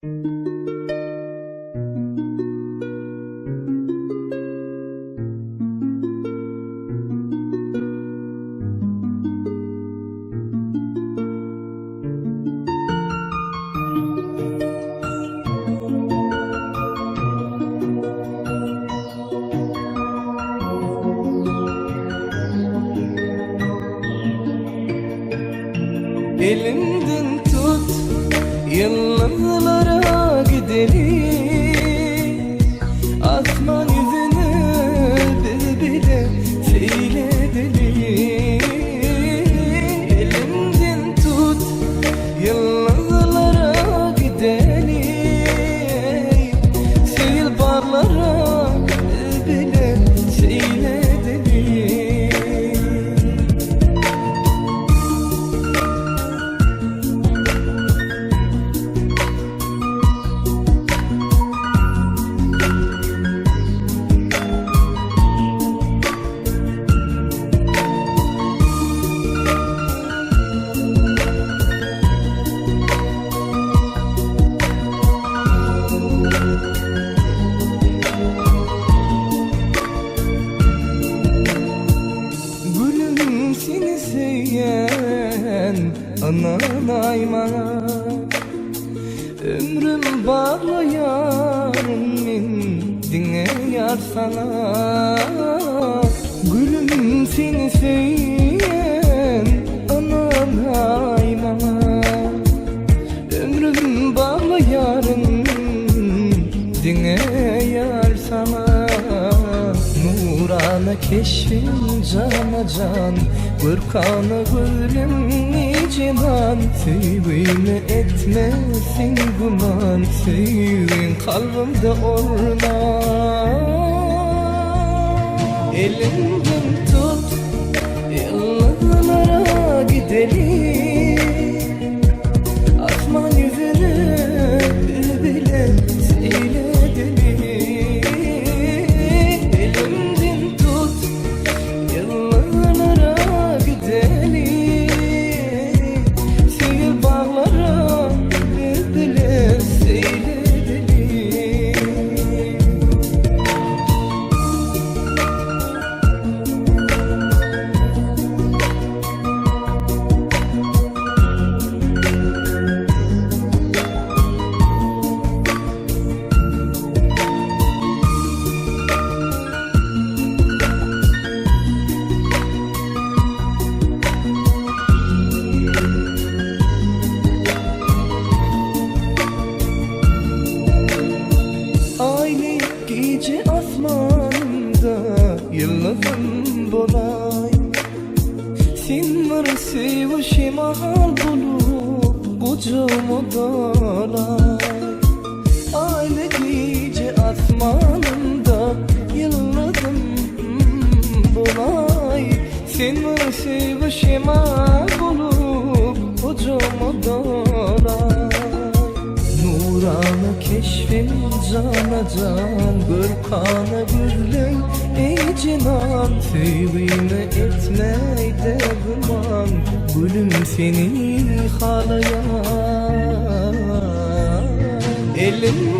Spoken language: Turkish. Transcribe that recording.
Elimden tut, yıllara gidelim. Asman yüzünü bile seyredelim. Elimden tut, yıllara gidelim. Seyil barlara bile seyredelim. Seni sevyen anan ayman, ömrüm bağlayan min dine yar sana. Gülüm seni sevyen anan ayman, ömrüm bağlayan dine yar sana. Nurana keşfin cana can, Gürkanı gülüm cihan. Sevgimi etmesin guman, sevgin kalbimde orman. Elimden tut, yıllara gidelim. Asman yüzünü bile seyredelim. Elimden tut, yıllara gidelim. Seyir bağlara bile seyredelim. Gece asmanında yıldızım bolay. Sen var sevişim ahal bulup kucağıma dalay. Aynı gece asmanında yıldızım bolay. Sen var sevişim ahal bulup kucağıma dalay. Nurana keşfin cana can, Gürkanı gülüm ey cinan. Sevgimi etmeyde guman, gülüm seni halayan. Elim